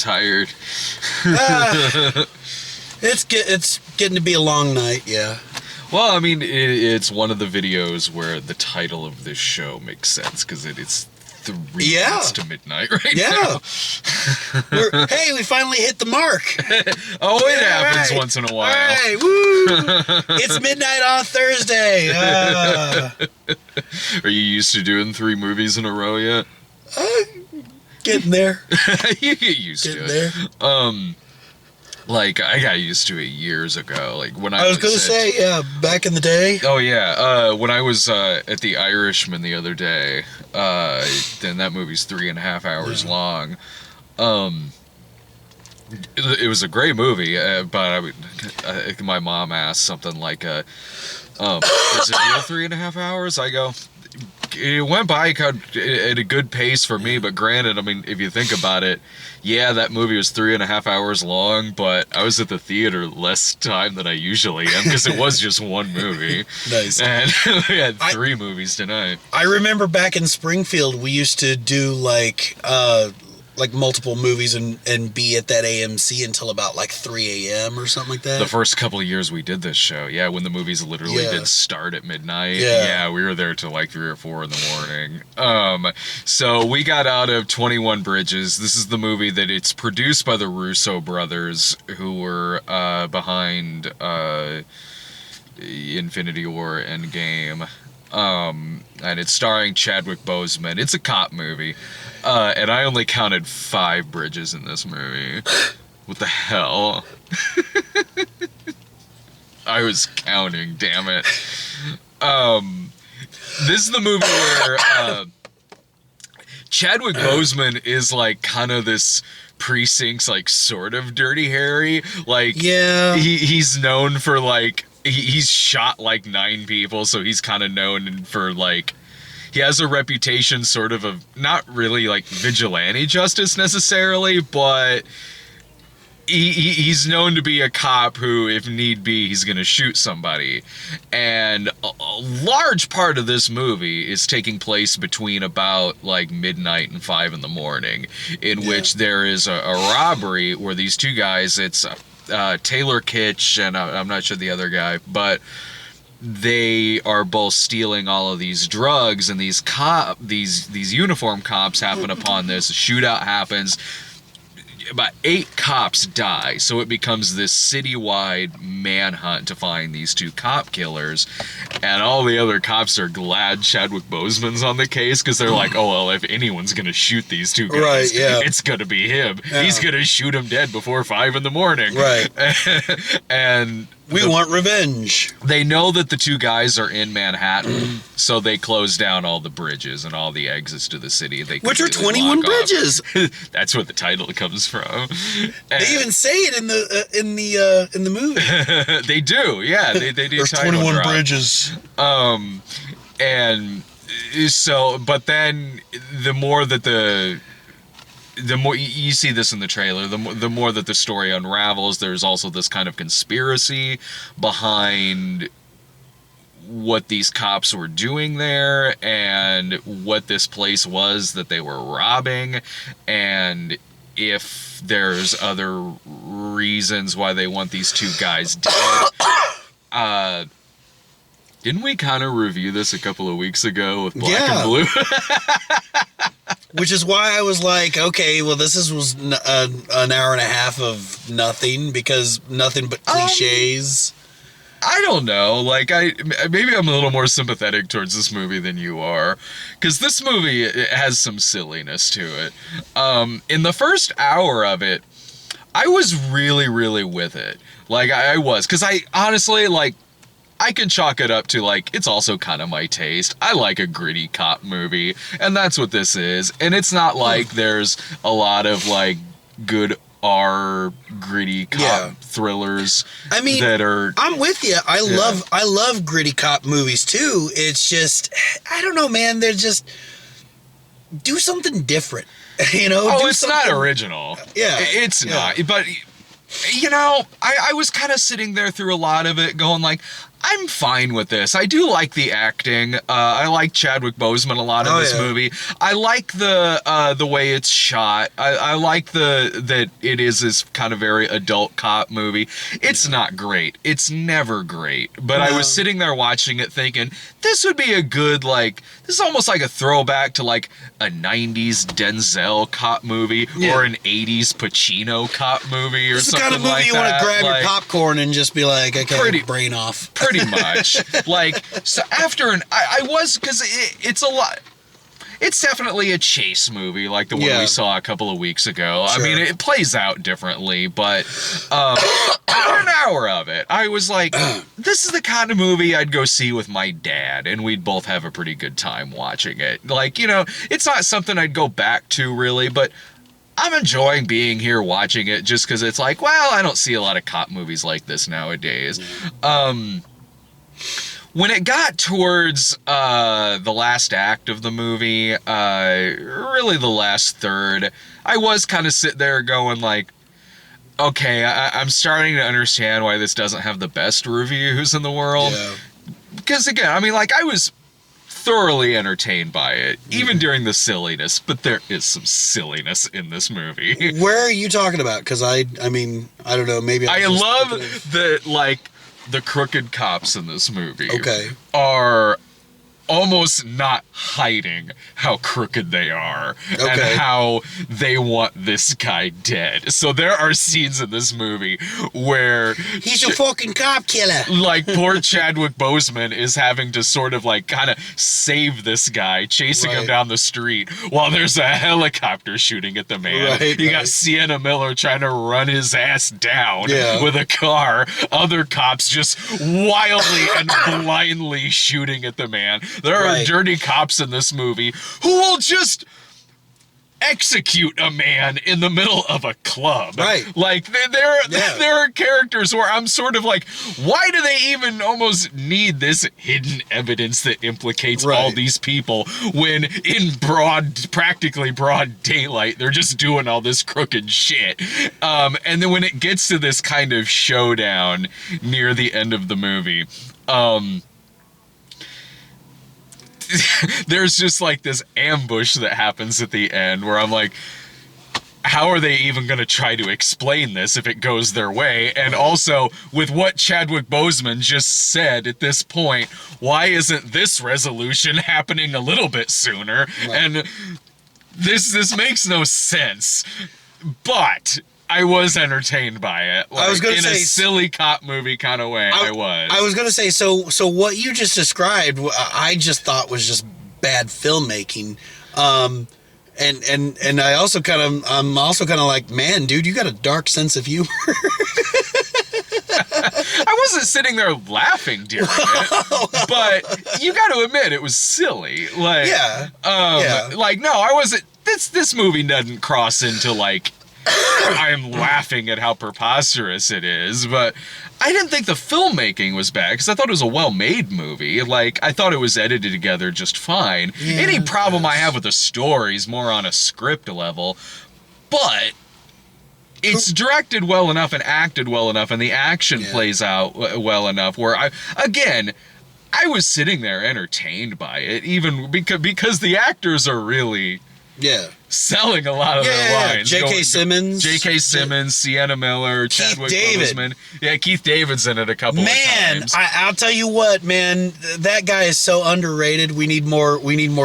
tired. It's getting to be a long night, yeah. Well, I mean, it's one of the videos where the title of this show makes sense, because it's 3 minutes to midnight right now. Hey, we finally hit the mark. It happens once in a while. All right, woo! It's midnight on Thursday. Are you used to doing 3 movies in a row yet? Getting there. You get used to it. There. Like, I got used to it years ago. Like, when I was going to say, back in the day. Oh, yeah. When I was at the Irishman the other day, then that movie's 3.5 hours long. It was a great movie, but I think my mom asked something like, is it real 3.5 hours? I go, it went by at a good pace for me, but granted, I mean, if you think about it, yeah, that movie was 3.5 hours long, but I was at the theater less time than I usually am, because it was just one movie. Nice. And we had 3 movies tonight. I remember back in Springfield, we used to do like multiple movies and be at that AMC until about like 3 a.m. or something like that. The first couple of years we did this show, yeah, when the movies literally did start at midnight. Yeah, we were there till like 3 or 4 in the morning. So we got out of 21 Bridges. This is the movie that it's produced by the Russo brothers, who were behind Infinity War Endgame. And it's starring Chadwick Boseman. It's a cop movie. And I only counted 5 bridges in this movie. What the hell? I was counting, damn it. This is the movie where Chadwick Boseman is like kind of this precinct's like sort of Dirty Harry. Like, yeah, he's known for like, he's shot like 9 people, so he's kind of known for like, he has a reputation sort of not really like vigilante justice necessarily, but he's known to be a cop who, if need be, he's going to shoot somebody. And a large part of this movie is taking place between about like midnight and 5 in the morning, in which there is a robbery where these 2 guys, it's Taylor Kitsch and I'm not sure the other guy, but they are both stealing all of these drugs, and these uniform cops happen upon this. A shootout happens. About 8 cops die, so it becomes this citywide manhunt to find these 2 cop killers, and all the other cops are glad Chadwick Boseman's on the case, because they're like, oh, well, if anyone's gonna shoot these 2 guys, it's gonna be him. Yeah. He's gonna shoot them dead before 5 in the morning. Right. And we want revenge. They know that the 2 guys are in Manhattan, so they close down all the bridges and all the exits to the city. Which are 21 bridges. That's where the title comes from. They even say it in the movie. They do, yeah. They do. There's 21 bridges. And so, but then the more you see this in the trailer, the more that the story unravels, there's also this kind of conspiracy behind what these cops were doing there and what this place was that they were robbing, and if there's other reasons why they want these 2 guys dead. Didn't we kind of review this a couple of weeks ago with Black and Blue? Which is why I was like, okay, well, this was an hour and a half of nothing, because nothing but cliches. I don't know. Like, maybe I'm a little more sympathetic towards this movie than you are, because this movie, it has some silliness to it. In the first hour of it, I was really, really with it. Like, I was, because I honestly, like, I can chalk it up to, like, it's also kind of my taste. I like a gritty cop movie, and that's what this is. And it's not like there's a lot of, like, good gritty cop thrillers. I mean, that are... I'm with you. I love gritty cop movies, too. It's just, I don't know, man. They're just... Do something different, you know? Oh, it's not original. Yeah. It's not. But... You know, I was kind of sitting there through a lot of it going like, I'm fine with this. I do like the acting. I like Chadwick Boseman a lot in this movie. I like the way it's shot. I like that it is this kind of very adult cop movie. It's not great. It's never great. But I was sitting there watching it thinking, this would be a good, like, this is almost like a throwback to like a 90s Denzel cop movie or an 80s Pacino cop movie or something like that. It's the kind of movie you want to grab your popcorn and just be like, okay, brain off. Pretty much. Like, so after I was, because it's a lot. It's definitely a chase movie, like the one we saw a couple of weeks ago. Sure. I mean, it plays out differently, but after an hour of it, I was like, this is the kind of movie I'd go see with my dad, and we'd both have a pretty good time watching it. Like, you know, it's not something I'd go back to, really, but I'm enjoying being here watching it just because it's like, well, I don't see a lot of cop movies like this nowadays. When it got towards the last act of the movie, really the last third, I was kind of sitting there going like, okay, I'm starting to understand why this doesn't have the best reviews in the world. Yeah. Because again, I mean, like, I was thoroughly entertained by it, even during the silliness, but there is some silliness in this movie. Where are you talking about? Because I mean, I don't know, maybe I love that, like, the crooked cops in this movie are almost not hiding how crooked they are and how they want this guy dead. So there are scenes in this movie where he's a fucking cop killer. Like, poor Chadwick Boseman is having to sort of like kind of save this guy, chasing him down the street while there's a helicopter shooting at the man. You got Sienna Miller trying to run his ass down with a car. Other cops just wildly and blindly shooting at the man. There are dirty cops in this movie who will just execute a man in the middle of a club. Like, there are characters where I'm sort of like, why do they even almost need this hidden evidence that implicates all these people when in practically broad daylight, they're just doing all this crooked shit. And then when it gets to this kind of showdown near the end of the movie, there's just like this ambush that happens at the end where I'm like, how are they even going to try to explain this if it goes their way? And also, with what Chadwick Boseman just said at this point, why isn't this resolution happening a little bit sooner? And this makes no sense. But I was entertained by it. Like, I was going to say, in a silly cop movie kind of way. I was going to say, so what you just described, I just thought was just bad filmmaking. And I also I'm also kind of like, man, dude, you got a dark sense of humor. I wasn't sitting there laughing during it, but you got to admit it was silly. Like, like, no, I wasn't. This movie doesn't cross into like, I'm laughing at how preposterous it is, but I didn't think the filmmaking was bad because I thought it was a well-made movie. Like, I thought it was edited together just fine. Any problem I have with the story is more on a script level, but it's directed well enough and acted well enough, and the action plays out well enough where I was sitting there entertained by it, even because the actors are really selling a lot of their lines. J.K. Simmons, Sienna Miller, Chadwick Boseman. Yeah, Keith David's in it a couple of times. I'll tell you what, man, that guy is so underrated. We need more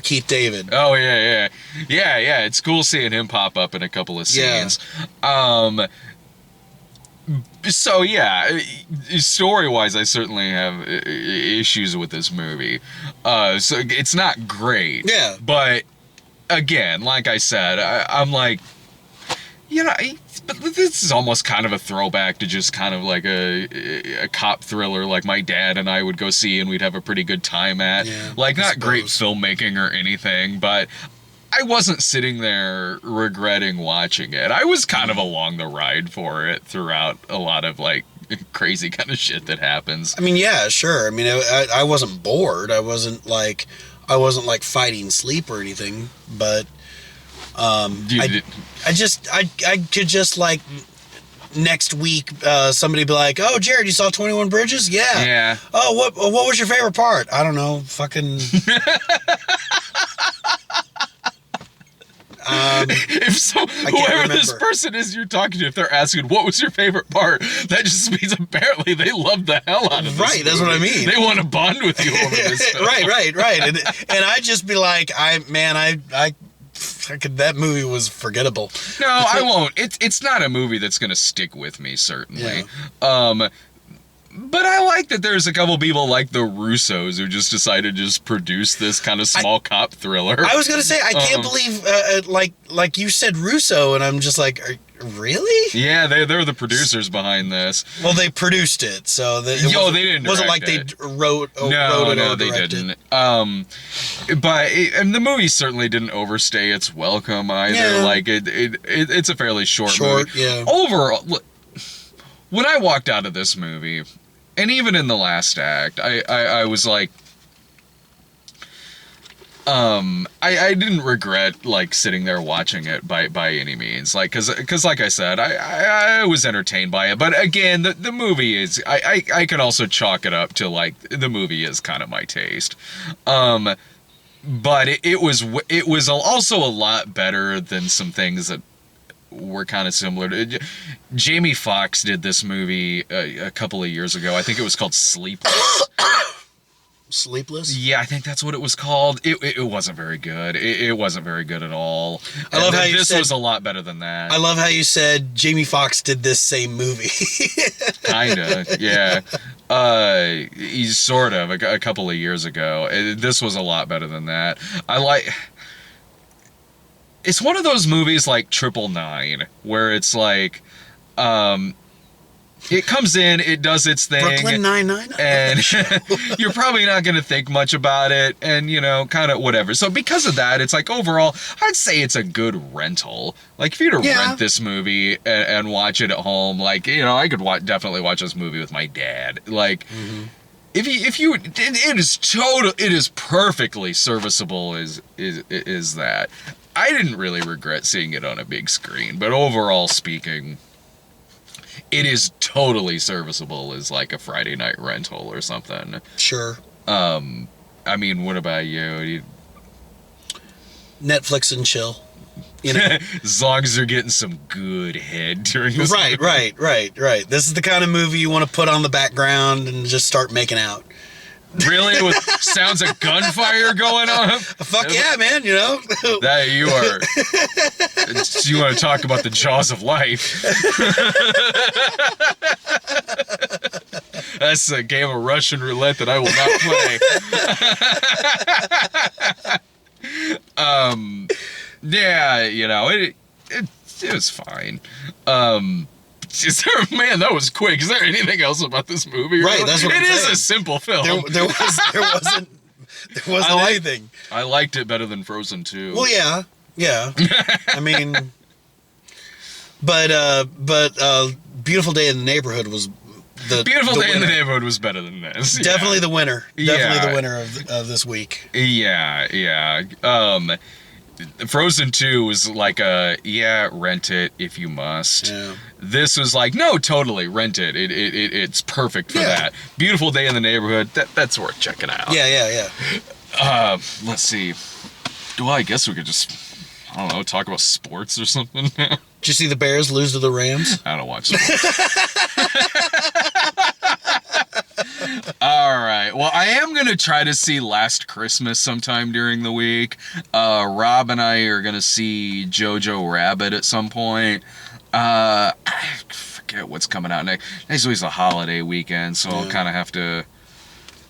Keith David. Oh yeah. It's cool seeing him pop up in a couple of scenes. So yeah, story-wise, I certainly have issues with this movie. So it's not great. Yeah, but again, like I said, I'm like, you know, but this is almost kind of a throwback to just kind of like a cop thriller like my dad and I would go see and we'd have a pretty good time at. Like, not great filmmaking or anything, but I wasn't sitting there regretting watching it. I was kind of along the ride for it throughout a lot of like crazy kind of shit that happens. I mean, yeah, sure. I mean, I wasn't bored. I wasn't like fighting sleep or anything, but I could just like next week, somebody be like, "Oh, Jared, you saw 21 Bridges?" Yeah. Yeah. Oh, what was your favorite part? I don't know. Fucking. Whoever this person is you're talking to, if they're asking what was your favorite part, that just means apparently they love the hell out of this. Right, that's what I mean. They want to bond with you over this film. right. And I'd just be like, that movie was forgettable. No, I won't. It's not a movie that's gonna stick with me, certainly. Yeah. But I like that there's a couple people like the Russos who just decided to just produce this kind of small cop thriller. I was gonna say I can't believe like you said Russo, and I'm just like, really? Yeah, they're the producers behind this. Well, they produced it, so they didn't. Wasn't like it. they wrote it No, or they directed. didn't. And the movie certainly didn't overstay its welcome either. Yeah. Like it's a fairly short movie. Yeah. Overall, look, when I walked out of this movie, and even in the last act, I was like, I didn't regret like sitting there watching it by any means, like because like I said, I was entertained by it. But again, the movie is I can also chalk it up to like the movie is kind of my taste. But it was also a lot better than some things that were kind of similar to. Jamie Foxx did this movie a couple of years ago. I think it was called Sleepless. Sleepless? Yeah, I think that's what it was called. It wasn't very good. It wasn't very good at all. I love how you this said, was a lot better than that. I love how you said Jamie Foxx did this same movie. Kinda, yeah. He's sort of a couple of years ago. This was a lot better than that. It's one of those movies like 999, where it's like, it comes in, it does its thing. Brooklyn Nine-Nine? And you're probably not going to think much about it, and, kind of whatever. So because of that, it's like, overall, I'd say it's a good rental. Like, if you were to rent this movie and watch it at home, like, I could definitely watch this movie with my dad. Like, it is perfectly serviceable is that. I didn't really regret seeing it on a big screen, but overall speaking, it is totally serviceable as like a Friday night rental or something. Sure. I mean, what about you? Netflix and chill. As long as they're getting some good head during this movie. Right. This is the kind of movie you want to put on the background and just start making out. Really? With sounds of gunfire going on? Fuck yeah, man, That you are. You want to talk about the jaws of life. That's a game of Russian roulette that I will not play. Yeah, it was fine. Man, that was quick. Is there anything else about this movie? Right, that's what it I'm is saying. a simple film. There wasn't anything. I liked it better than Frozen 2. Well, yeah. I mean, but Beautiful Day in the Neighborhood was Beautiful Day in the winner. Neighborhood was better than this. Definitely the winner. Definitely Yeah. the winner of this week. Yeah. Frozen 2 was like rent it if you must. Yeah. This was like, no, totally, rent it. It's perfect for Yeah. that. Beautiful Day in the Neighborhood, that's worth checking out. Yeah. Let's see. Well, I guess we could just, I don't know, talk about sports or something. Did you see the Bears lose to the Rams? I don't watch sports. All right. Well, I am going to try to see Last Christmas sometime during the week. Rob and I are going to see Jojo Rabbit at some point. I forget what's coming out next. Next week's a holiday weekend, so I'll kind of have to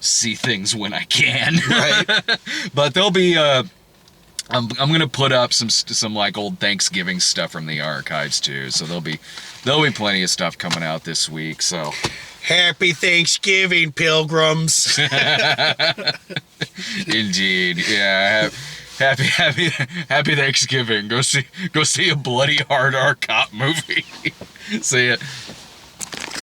see things when I can. Right. But there'll be I'm gonna put up some like old Thanksgiving stuff from the archives too. So there'll be plenty of stuff coming out this week. So Happy Thanksgiving, pilgrims. indeed, yeah. Happy Thanksgiving. Go see a bloody hard R cop movie. See it.